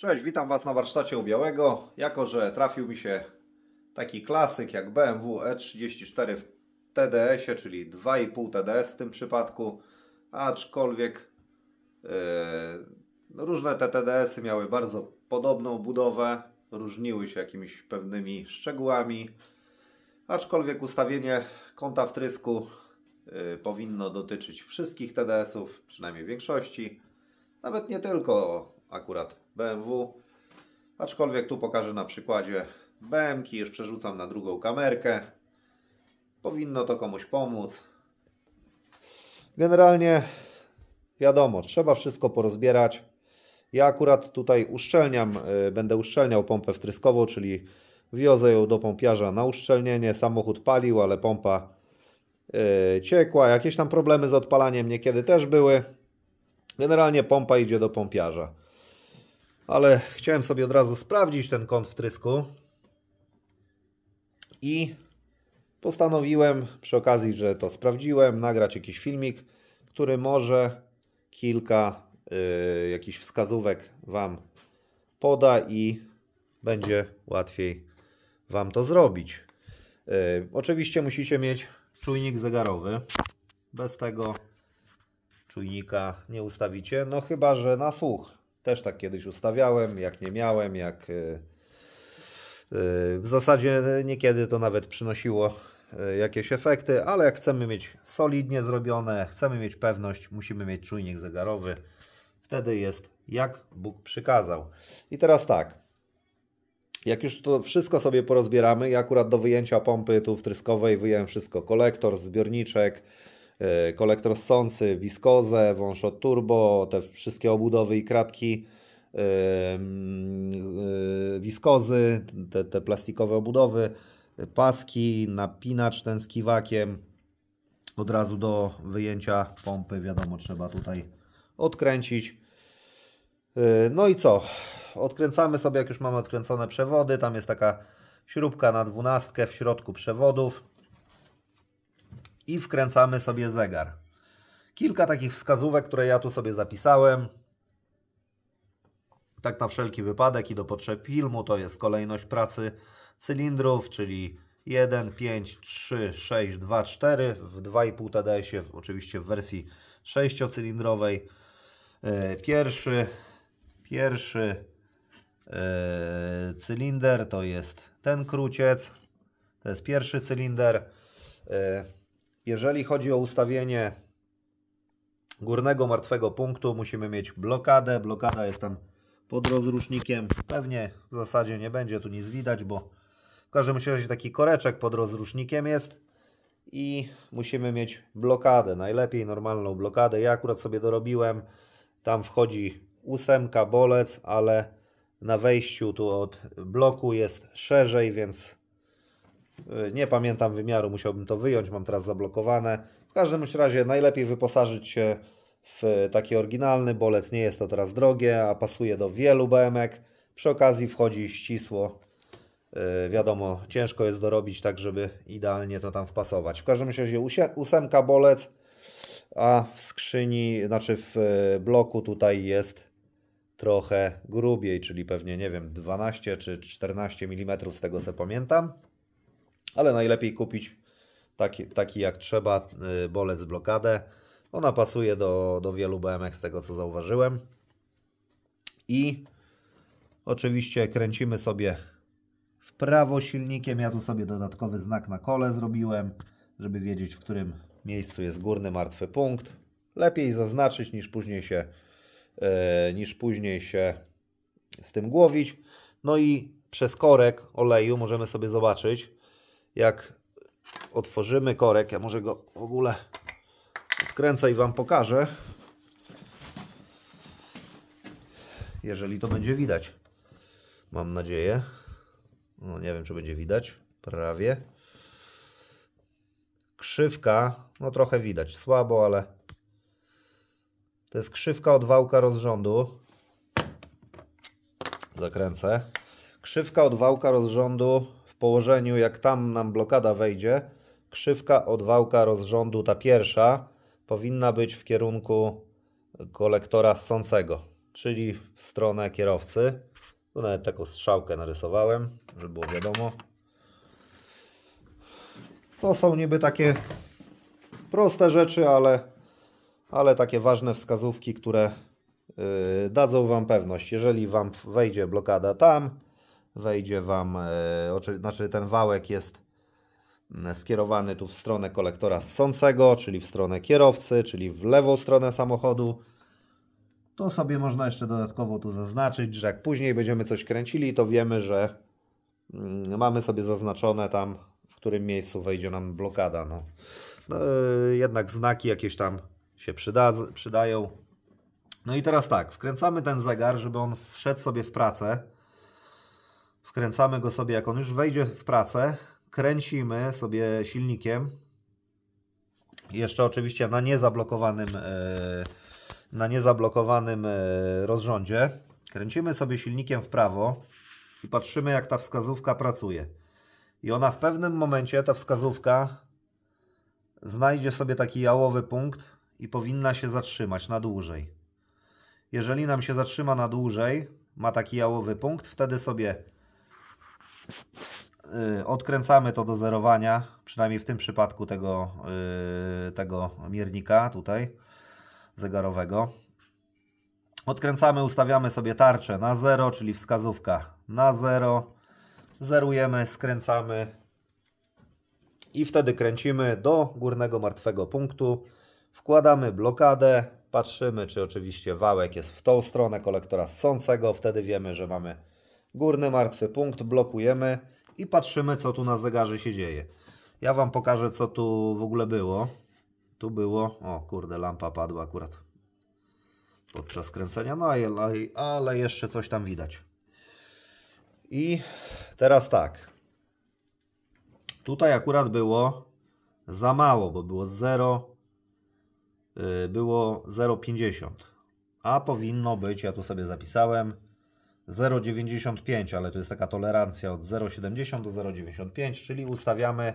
Cześć, witam Was na warsztacie u Białego. Jako że trafił mi się taki klasyk jak BMW E34 w TDS-ie, czyli 2,5 TDS w tym przypadku, aczkolwiek różne te TDS-y miały bardzo podobną budowę, różniły się jakimiś pewnymi szczegółami, aczkolwiek ustawienie kąta wtrysku powinno dotyczyć wszystkich TDS-ów, przynajmniej większości, nawet nie tylko akurat BMW, aczkolwiek tu pokażę na przykładzie BM-ki, już przerzucam na drugą kamerkę. Powinno to komuś pomóc. Generalnie wiadomo, trzeba wszystko porozbierać. Ja akurat tutaj uszczelniam, będę uszczelniał pompę wtryskową, czyli wiozę ją do pompiarza na uszczelnienie. Samochód palił, ale pompa ciekła. Jakieś tam problemy z odpalaniem niekiedy też były. Generalnie pompa idzie do pompiarza. Ale chciałem sobie od razu sprawdzić ten kąt wtrysku i postanowiłem przy okazji, że to sprawdziłem, nagrać jakiś filmik, który może kilka jakichś wskazówek Wam poda i będzie łatwiej Wam to zrobić. Oczywiście musicie mieć czujnik zegarowy. Bez tego czujnika nie ustawicie, no chyba że na słuch. Też tak kiedyś ustawiałem, jak nie miałem, w zasadzie niekiedy to nawet przynosiło jakieś efekty, ale jak chcemy mieć solidnie zrobione, chcemy mieć pewność, musimy mieć czujnik zegarowy. Wtedy jest jak Bóg przykazał. I teraz tak, jak już to wszystko sobie porozbieramy, ja akurat do wyjęcia pompy tu wtryskowej wyjąłem wszystko, kolektor, zbiorniczek, kolektor ssący, wiskozę, wąż od turbo, te wszystkie obudowy i kratki wiskozy, te plastikowe obudowy, paski, napinacz ten z kiwakiem. Od razu do wyjęcia pompy, wiadomo, trzeba tutaj odkręcić. No i co? Odkręcamy sobie, jak już mamy odkręcone przewody, tam jest taka śrubka na 12 w środku przewodów. I wkręcamy sobie zegar. Kilka takich wskazówek, które ja tu sobie zapisałem. Tak na wszelki wypadek i do potrzeb filmu, to jest kolejność pracy cylindrów, czyli 1, 5, 3, 6, 2, 4 w 2,5 TDS-ie, oczywiście w wersji 6-cylindrowej. Pierwszy cylinder to jest ten króciec, to jest pierwszy cylinder. Jeżeli chodzi o ustawienie górnego martwego punktu, musimy mieć blokadę. Blokada jest tam pod rozrusznikiem. Pewnie w zasadzie nie będzie tu nic widać, bo w każdym razie taki koreczek pod rozrusznikiem jest i musimy mieć blokadę. Najlepiej normalną blokadę. Ja akurat sobie dorobiłem. Tam wchodzi 8 bolec, ale na wejściu tu od bloku jest szerzej, więc nie pamiętam wymiaru, musiałbym to wyjąć, mam teraz zablokowane. W każdym razie najlepiej wyposażyć się w taki oryginalny bolec, nie jest to teraz drogie, a pasuje do wielu BM-ek. Przy okazji wchodzi ścisło. Wiadomo, ciężko jest dorobić tak, żeby idealnie to tam wpasować. W każdym razie 8 bolec, a w skrzyni, znaczy w bloku tutaj jest trochę grubiej, czyli pewnie, nie wiem, 12 czy 14 mm z tego co pamiętam. Ale najlepiej kupić taki jak trzeba bolec blokadę. Ona pasuje do wielu BM-ek z tego co zauważyłem. I oczywiście kręcimy sobie w prawo silnikiem. Ja tu sobie dodatkowy znak na kole zrobiłem, żeby wiedzieć, w którym miejscu jest górny martwy punkt. Lepiej zaznaczyć niż później się z tym głowić. No i przez korek oleju możemy sobie zobaczyć, jak otworzymy korek, ja może go w ogóle odkręcę i Wam pokażę, jeżeli to będzie widać. Mam nadzieję. No, nie wiem, czy będzie widać. Prawie. Krzywka, no trochę widać, słabo, ale to jest krzywka od wałka rozrządu. Zakręcę. Krzywka od wałka rozrządu w położeniu, jak tam nam blokada wejdzie, krzywka od wałka rozrządu, ta pierwsza, powinna być w kierunku kolektora ssącego, czyli w stronę kierowcy. Tu nawet taką strzałkę narysowałem, żeby było wiadomo. To są niby takie proste rzeczy, ale takie ważne wskazówki, które dadzą Wam pewność. Jeżeli Wam wejdzie blokada tam, wejdzie Wam, znaczy ten wałek jest skierowany tu w stronę kolektora ssącego, czyli w stronę kierowcy, czyli w lewą stronę samochodu, to sobie można jeszcze dodatkowo tu zaznaczyć, że jak później będziemy coś kręcili, to wiemy, że mamy sobie zaznaczone tam, w którym miejscu wejdzie nam blokada. No, jednak znaki jakieś tam się przydają. No i teraz tak, wkręcamy ten zegar, żeby on wszedł sobie w pracę. Wkręcamy go sobie, jak on już wejdzie w pracę, kręcimy sobie silnikiem. Jeszcze oczywiście na niezablokowanym rozrządzie. Kręcimy sobie silnikiem w prawo i patrzymy, jak ta wskazówka pracuje. I ona w pewnym momencie, ta wskazówka, znajdzie sobie taki jałowy punkt i powinna się zatrzymać na dłużej. Jeżeli nam się zatrzyma na dłużej, ma taki jałowy punkt, wtedy sobie odkręcamy to do zerowania, przynajmniej w tym przypadku tego miernika tutaj zegarowego. Odkręcamy, ustawiamy sobie tarczę na 0, czyli wskazówka na 0. Zerujemy, skręcamy i wtedy kręcimy do górnego martwego punktu. Wkładamy blokadę, patrzymy, czy oczywiście wałek jest w tą stronę kolektora ssącego. Wtedy wiemy, że mamy górny martwy punkt, blokujemy i patrzymy, co tu na zegarze się dzieje. Ja Wam pokażę, co tu w ogóle było. Tu było, o kurde, lampa padła akurat podczas kręcenia, no ale jeszcze coś tam widać. I teraz tak, tutaj akurat było za mało, bo było 0,50, a powinno być, ja tu sobie zapisałem 0,95, ale to jest taka tolerancja od 0,70 do 0,95, czyli ustawiamy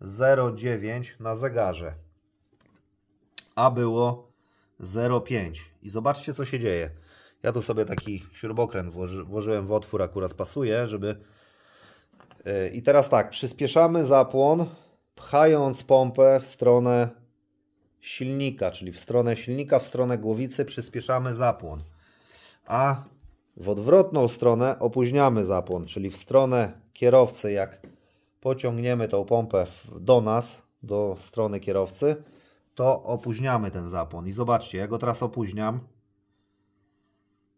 0,9 na zegarze, a było 0,5 i zobaczcie, co się dzieje. Ja tu sobie taki śrubokręt włożyłem w otwór, akurat pasuje, żeby... I teraz tak, przyspieszamy zapłon, pchając pompę w stronę silnika, czyli w stronę silnika, w stronę głowicy przyspieszamy zapłon. A w odwrotną stronę opóźniamy zapłon, czyli w stronę kierowcy. Jak pociągniemy tą pompę do nas, do strony kierowcy, to opóźniamy ten zapłon. I zobaczcie, ja go teraz opóźniam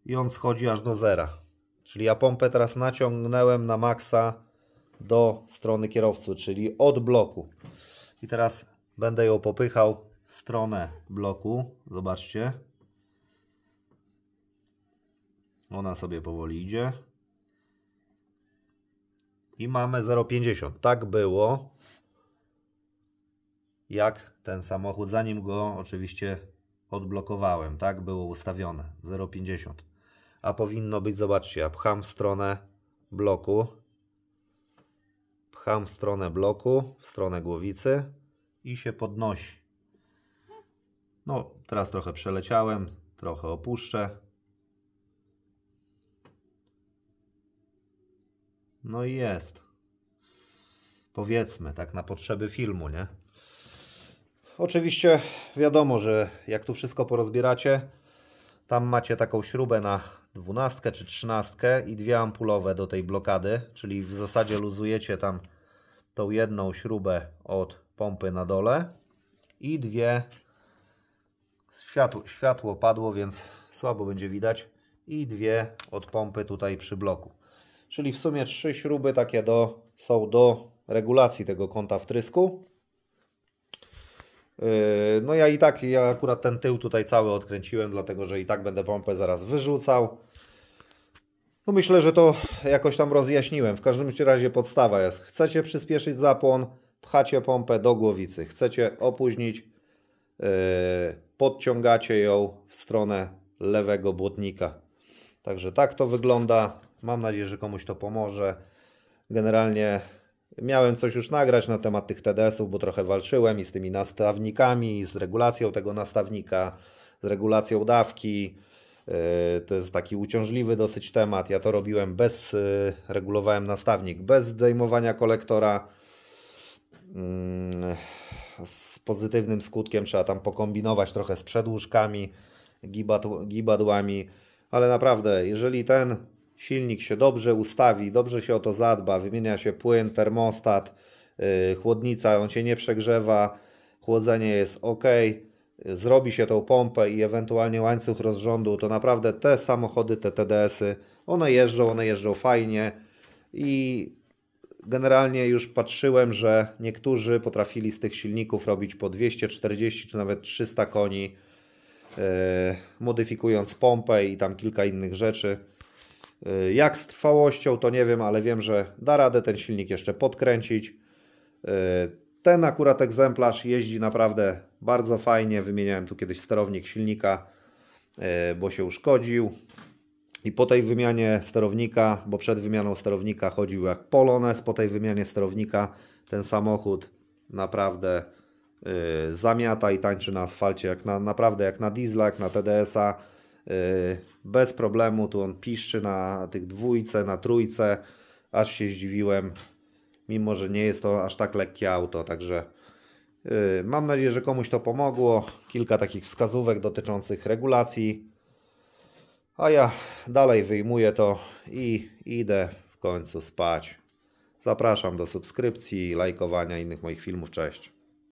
i on schodzi aż do zera. Czyli ja pompę teraz naciągnąłem na maksa do strony kierowcy, czyli od bloku. I teraz będę ją popychał w stronę bloku. Zobaczcie. Ona sobie powoli idzie. I mamy 0,50. Tak było, jak ten samochód, zanim go oczywiście odblokowałem. Tak było ustawione. 0,50. A powinno być, zobaczcie, ja pcham w stronę bloku. Pcham w stronę bloku, w stronę głowicy i się podnosi. No, teraz trochę przeleciałem, trochę opuszczę. No i jest. Powiedzmy, tak na potrzeby filmu, nie? Oczywiście wiadomo, że jak tu wszystko porozbieracie, tam macie taką śrubę na 12 czy 13 i dwie ampulowe do tej blokady, czyli w zasadzie luzujecie tam tą jedną śrubę od pompy na dole i dwie, światło padło, więc słabo będzie widać, i dwie od pompy tutaj przy bloku. Czyli w sumie 3 śruby takie są do regulacji tego kąta wtrysku. No ja akurat ten tył tutaj cały odkręciłem, dlatego że i tak będę pompę zaraz wyrzucał. No myślę, że to jakoś tam rozjaśniłem. W każdym razie podstawa jest: chcecie przyspieszyć zapłon, pchacie pompę do głowicy. Chcecie opóźnić, podciągacie ją w stronę lewego błotnika. Także tak to wygląda. Mam nadzieję, że komuś to pomoże. Generalnie miałem coś już nagrać na temat tych TDS-ów, bo trochę walczyłem i z tymi nastawnikami, i z regulacją tego nastawnika, z regulacją dawki. To jest taki uciążliwy dosyć temat. Ja to robiłem bez, regulowałem nastawnik bez zdejmowania kolektora. Z pozytywnym skutkiem trzeba tam pokombinować trochę z przedłużkami, gibadłami, ale naprawdę, jeżeli ten silnik się dobrze ustawi, dobrze się o to zadba, wymienia się płyn, termostat, chłodnica, on się nie przegrzewa, chłodzenie jest ok, zrobi się tą pompę i ewentualnie łańcuch rozrządu, to naprawdę te samochody, te TDS-y, one jeżdżą fajnie i generalnie już patrzyłem, że niektórzy potrafili z tych silników robić po 240 czy nawet 300 koni, modyfikując pompę i tam kilka innych rzeczy. Jak z trwałością to nie wiem, ale wiem, że da radę ten silnik jeszcze podkręcić. Ten akurat egzemplarz jeździ naprawdę bardzo fajnie. Wymieniałem tu kiedyś sterownik silnika, bo się uszkodził. I po tej wymianie sterownika, bo przed wymianą sterownika chodził jak Polones, po tej wymianie sterownika ten samochód naprawdę zamiata i tańczy na asfalcie naprawdę jak na diesla, jak na TDS-a. Bez problemu, tu on piszczy na tych dwójce, na trójce, aż się zdziwiłem, mimo że nie jest to aż tak lekkie auto, także mam nadzieję, że komuś to pomogło. Kilka takich wskazówek dotyczących regulacji, a ja dalej wyjmuję to i idę w końcu spać. Zapraszam do subskrypcji, lajkowania innych moich filmów. Cześć.